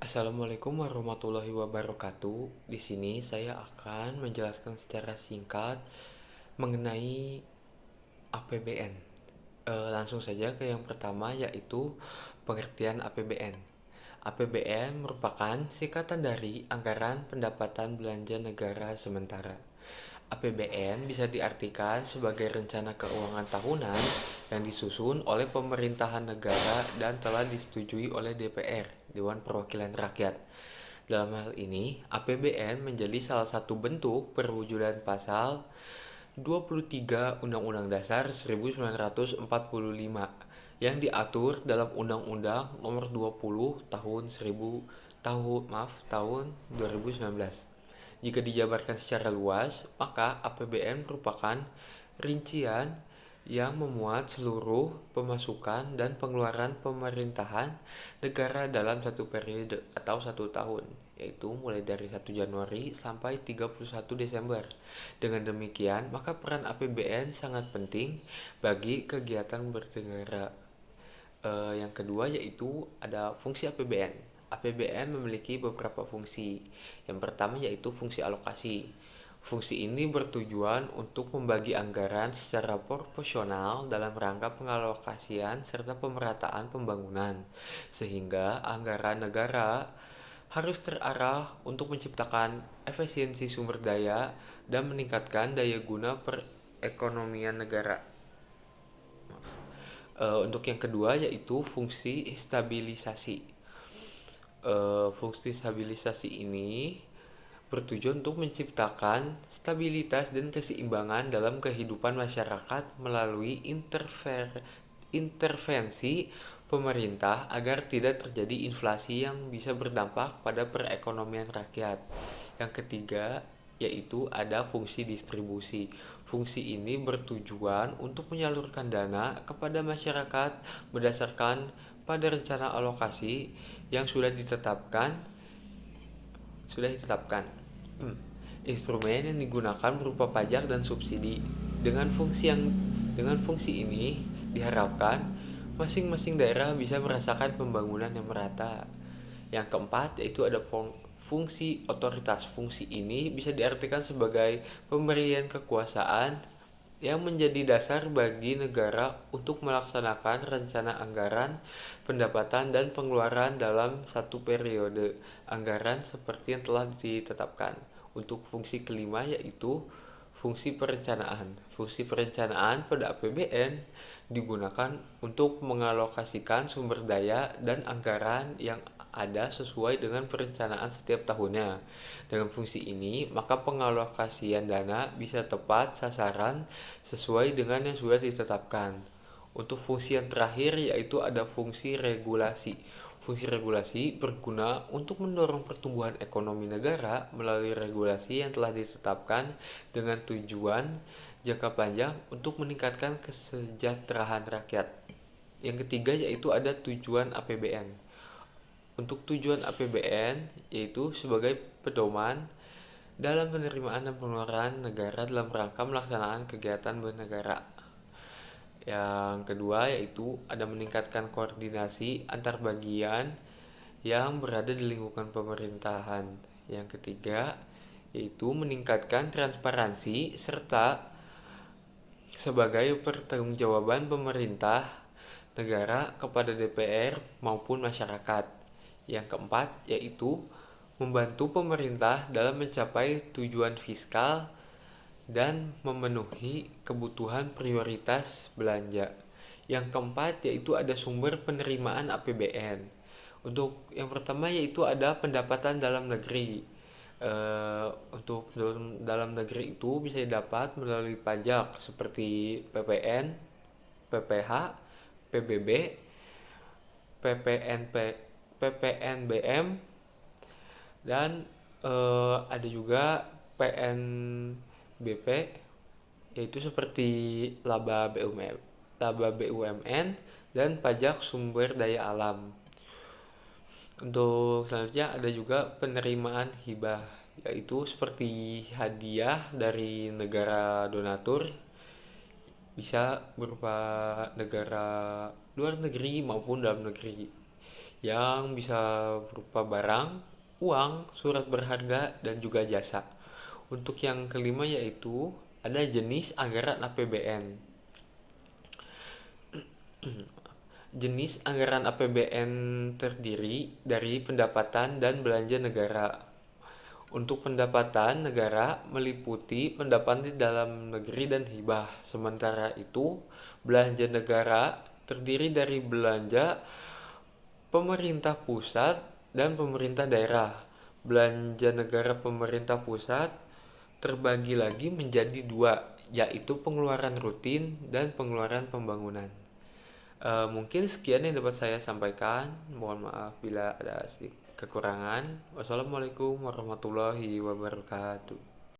Assalamualaikum warahmatullahi wabarakatuh. Di sini saya akan menjelaskan secara singkat mengenai APBN. Langsung saja ke yang pertama yaitu pengertian APBN. APBN merupakan singkatan dari Anggaran Pendapatan Belanja Negara Sementara. APBN bisa diartikan sebagai rencana keuangan tahunan yang disusun oleh pemerintahan negara dan telah disetujui oleh DPR, Dewan Perwakilan Rakyat. Dalam hal ini, APBN menjadi salah satu bentuk perwujudan pasal 23 Undang-Undang Dasar 1945 yang diatur dalam Undang-Undang Nomor 20 tahun 2019. Jika dijabarkan secara luas, maka APBN merupakan rincian yang memuat seluruh pemasukan dan pengeluaran pemerintahan negara dalam satu periode atau satu tahun, yaitu mulai dari 1 Januari sampai 31 Desember. Dengan demikian, maka peran APBN sangat penting bagi kegiatan bernegara. Yang kedua yaitu ada fungsi APBN. APBN memiliki beberapa fungsi. Yang pertama yaitu fungsi alokasi. Fungsi ini bertujuan untuk membagi anggaran secara proporsional dalam rangka pengalokasian serta pemerataan pembangunan, sehingga anggaran negara harus terarah untuk menciptakan efisiensi sumber daya dan meningkatkan daya guna perekonomian negara. Untuk yang kedua yaitu fungsi stabilisasi. Fungsi stabilisasi ini bertujuan untuk menciptakan stabilitas dan keseimbangan dalam kehidupan masyarakat melalui intervensi pemerintah agar tidak terjadi inflasi yang bisa berdampak pada perekonomian rakyat. Yang ketiga yaitu ada fungsi distribusi. Fungsi ini bertujuan untuk menyalurkan dana kepada masyarakat berdasarkan pada rencana alokasi yang sudah ditetapkan. Instrumen yang digunakan berupa pajak dan subsidi. Dengan fungsi ini diharapkan masing-masing daerah bisa merasakan pembangunan yang merata. Yang keempat yaitu ada fungsi otoritas. Fungsi ini bisa diartikan sebagai pemberian kekuasaan yang menjadi dasar bagi negara untuk melaksanakan rencana anggaran, pendapatan, dan pengeluaran dalam satu periode anggaran seperti yang telah ditetapkan. Untuk fungsi kelima yaitu fungsi perencanaan. Fungsi perencanaan pada APBN digunakan untuk mengalokasikan sumber daya dan anggaran yang ada sesuai dengan perencanaan setiap tahunnya. Dengan fungsi ini, maka pengalokasian dana bisa tepat sasaran sesuai dengan yang sudah ditetapkan. Untuk fungsi yang terakhir yaitu ada fungsi regulasi. Fungsi regulasi berguna untuk mendorong pertumbuhan ekonomi negara melalui regulasi yang telah ditetapkan dengan tujuan jangka panjang untuk meningkatkan kesejahteraan rakyat. Yang ketiga yaitu ada tujuan APBN. Untuk tujuan APBN yaitu sebagai pedoman dalam penerimaan dan pengeluaran negara dalam rangka melaksanakan kegiatan bernegara. Yang kedua yaitu ada meningkatkan koordinasi antar bagian yang berada di lingkungan pemerintahan. Yang ketiga yaitu meningkatkan transparansi serta sebagai pertanggungjawaban pemerintah negara kepada DPR maupun masyarakat. Yang keempat yaitu membantu pemerintah dalam mencapai tujuan fiskal dan memenuhi kebutuhan prioritas belanja. Yang keempat yaitu ada sumber penerimaan APBN. Untuk yang pertama yaitu ada pendapatan dalam negeri. Untuk dalam negeri itu bisa didapat melalui pajak seperti PPN, PPH, PBB, PPNP, PPNBM, dan ada juga PNBP, yaitu seperti laba BUMN dan pajak sumber daya alam. Untuk selanjutnya ada juga penerimaan hibah, yaitu seperti hadiah dari negara donatur, bisa berupa negara luar negeri maupun dalam negeri. yang bisa berupa barang, uang, surat berharga, dan juga jasa. Untuk yang kelima yaitu ada jenis anggaran APBN. Jenis anggaran APBN terdiri dari pendapatan dan belanja negara. Untuk pendapatan negara meliputi pendapatan di dalam negeri dan hibah. Sementara itu, belanja negara terdiri dari belanja pemerintah pusat dan pemerintah daerah. Belanja negara pemerintah pusat terbagi lagi menjadi dua, yaitu pengeluaran rutin dan pengeluaran pembangunan. Mungkin sekian yang dapat saya sampaikan. Mohon maaf bila ada sedikit kekurangan. Wassalamualaikum warahmatullahi wabarakatuh.